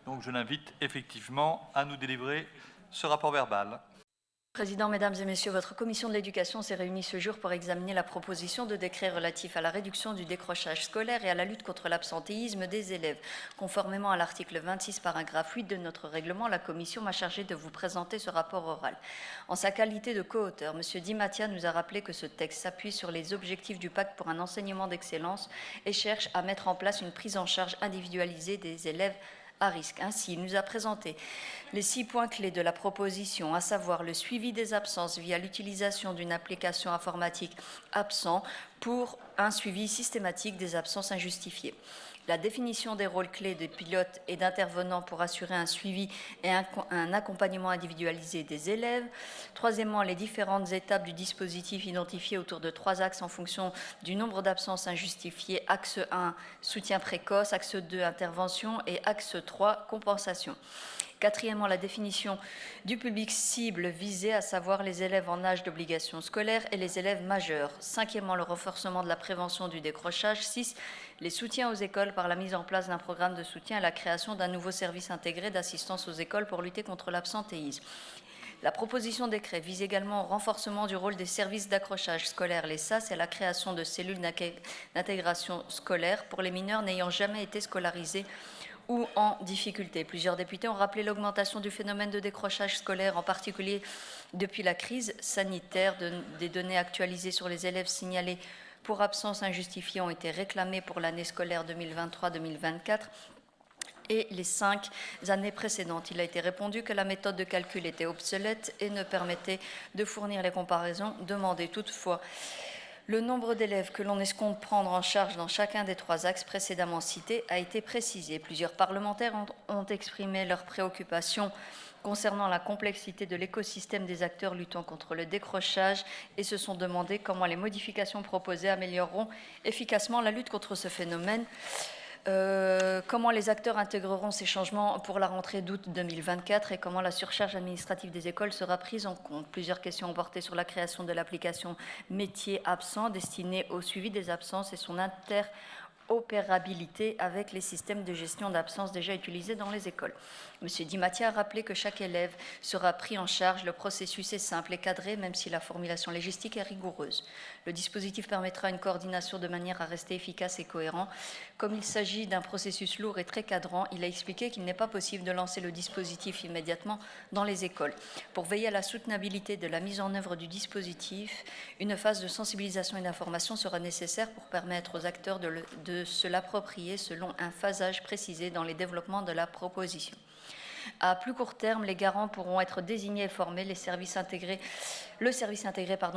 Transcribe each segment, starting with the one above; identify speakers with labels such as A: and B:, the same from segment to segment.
A: Donc je l'invite effectivement à nous délivrer ce rapport verbal.
B: Président, Mesdames et Messieurs, votre commission de l'éducation s'est réunie ce jour pour examiner la proposition de décret relatif à la réduction du décrochage scolaire et à la lutte contre l'absentéisme des élèves. Conformément à l'article 26, paragraphe 8 de notre règlement, la commission m'a chargé de vous présenter ce rapport oral. En sa qualité de co-auteur, M. Di Mattia nous a rappelé que ce texte s'appuie sur les objectifs du pacte pour un enseignement d'excellence et cherche à mettre en place une prise en charge individualisée des élèves à risque. Ainsi, il nous a présenté les 6 points clés de la proposition, à savoir le suivi des absences via l'utilisation d'une application informatique absent pour un suivi systématique des absences injustifiées. La définition des rôles clés de pilotes et d'intervenants pour assurer un suivi et un accompagnement individualisé des élèves. Troisièmement, les différentes étapes du dispositif identifiées autour de 3 axes en fonction du nombre d'absences injustifiées. Axe 1, soutien précoce, axe 2, intervention et axe 3, compensation. Quatrièmement, la définition du public cible visé, à savoir les élèves en âge d'obligation scolaire et les élèves majeurs. Cinquièmement, le renforcement de la prévention du décrochage. 6, les soutiens aux écoles par la mise en place d'un programme de soutien et la création d'un nouveau service intégré d'assistance aux écoles pour lutter contre l'absentéisme. La proposition de décret vise également au renforcement du rôle des services d'accrochage scolaire, les SAS, et à la création de cellules d'intégration scolaire pour les mineurs n'ayant jamais été scolarisés ou en difficulté. Plusieurs députés ont rappelé l'augmentation du phénomène de décrochage scolaire, en particulier depuis la crise sanitaire. Des données actualisées sur les élèves signalés pour absence injustifiée ont été réclamées pour l'année scolaire 2023-2024 et les 5 années précédentes. Il a été répondu que la méthode de calcul était obsolète et ne permettait de fournir les comparaisons demandées. Toutefois, le nombre d'élèves que l'on escompte prendre en charge dans chacun des 3 axes précédemment cités a été précisé. Plusieurs parlementaires ont exprimé leurs préoccupations concernant la complexité de l'écosystème des acteurs luttant contre le décrochage et se sont demandé comment les modifications proposées amélioreront efficacement la lutte contre ce phénomène. Comment les acteurs intégreront ces changements pour la rentrée d'août 2024 et comment la surcharge administrative des écoles sera prise en compte. Plusieurs questions ont porté sur la création de l'application métier absent destinée au suivi des absences et son interopérabilité avec les systèmes de gestion d'absence déjà utilisés dans les écoles. M. Di Mattia a rappelé que chaque élève sera pris en charge. Le processus est simple et cadré, même si la formulation légistique est rigoureuse. Le dispositif permettra une coordination de manière à rester efficace et cohérent. Comme il s'agit d'un processus lourd et très cadrant, il a expliqué qu'il n'est pas possible de lancer le dispositif immédiatement dans les écoles. Pour veiller à la soutenabilité de la mise en œuvre du dispositif, une phase de sensibilisation et d'information sera nécessaire pour permettre aux acteurs de se l'approprier selon un phasage précisé dans les développements de la proposition. À plus court terme, les garants pourront être désignés et formés. Le service intégré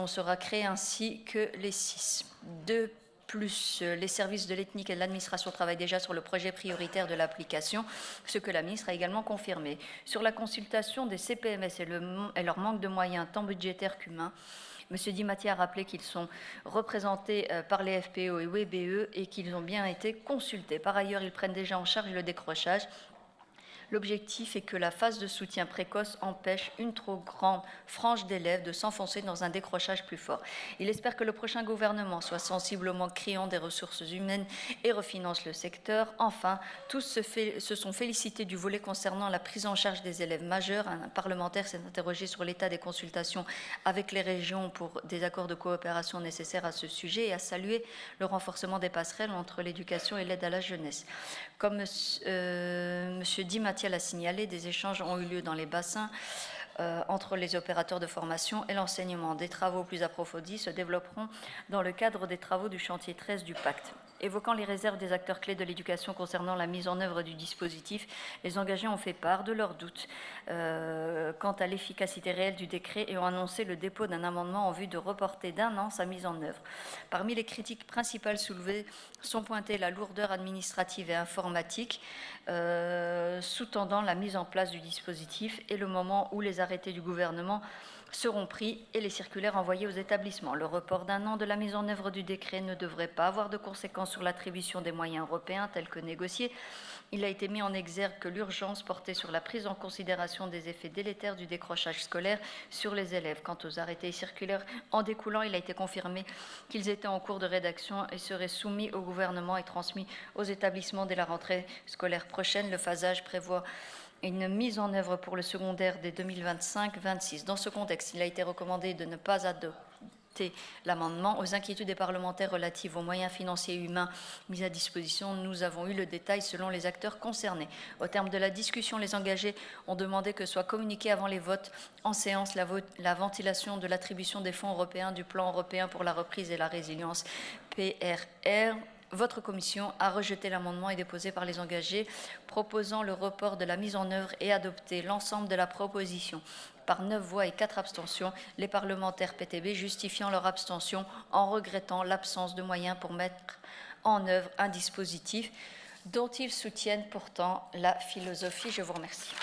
B: sera créé ainsi que les 6. De plus, les services de l'ethnique et de l'administration travaillent déjà sur le projet prioritaire de l'application, ce que la ministre a également confirmé. Sur la consultation des CPMS et leur manque de moyens, tant budgétaires qu'humains, M. Di Mattia a rappelé qu'ils sont représentés par les FPO et WBE et qu'ils ont bien été consultés. Par ailleurs, ils prennent déjà en charge le décrochage. L'objectif est que la phase de soutien précoce empêche une trop grande frange d'élèves de s'enfoncer dans un décrochage plus fort. Il espère que le prochain gouvernement soit sensible au manque criant des ressources humaines et refinance le secteur. Enfin, tous se sont félicités du volet concernant la prise en charge des élèves majeurs. Un parlementaire s'est interrogé sur l'état des consultations avec les régions pour des accords de coopération nécessaires à ce sujet et a salué le renforcement des passerelles entre l'éducation et l'aide à la jeunesse. Comme M. Di Mattia l'a signalé, des échanges ont eu lieu dans les bassins entre les opérateurs de formation et l'enseignement. Des travaux plus approfondis se développeront dans le cadre des travaux du chantier 13 du pacte. Évoquant les réserves des acteurs clés de l'éducation concernant la mise en œuvre du dispositif, les engagés ont fait part de leurs doutes quant à l'efficacité réelle du décret et ont annoncé le dépôt d'un amendement en vue de reporter d'1 an sa mise en œuvre. Parmi les critiques principales soulevées sont pointées la lourdeur administrative et informatique sous-tendant la mise en place du dispositif et le moment où les arrêtés du gouvernement seront pris et les circulaires envoyées aux établissements. Le report d'1 an de la mise en œuvre du décret ne devrait pas avoir de conséquences sur l'attribution des moyens européens tels que négociés. Il a été mis en exergue que l'urgence portait sur la prise en considération des effets délétères du décrochage scolaire sur les élèves. Quant aux arrêtés et circulaires en découlant, il a été confirmé qu'ils étaient en cours de rédaction et seraient soumis au gouvernement et transmis aux établissements dès la rentrée scolaire prochaine. Le phasage prévoit une mise en œuvre pour le secondaire dès 2025-26. Dans ce contexte, il a été recommandé de ne pas adopter l'amendement. Aux inquiétudes des parlementaires relatives aux moyens financiers et humains mis à disposition, nous avons eu le détail selon les acteurs concernés. Au terme de la discussion, les engagés ont demandé que soit communiquée avant les votes en séance la ventilation de l'attribution des fonds européens du plan européen pour la reprise et la résilience PRR. Votre commission a rejeté l'amendement et déposé par les engagés proposant le report de la mise en œuvre et adopté l'ensemble de la proposition. Par 9 voix et 4 abstentions, les parlementaires PTB justifiant leur abstention en regrettant l'absence de moyens pour mettre en œuvre un dispositif dont ils soutiennent pourtant la philosophie. Je vous remercie.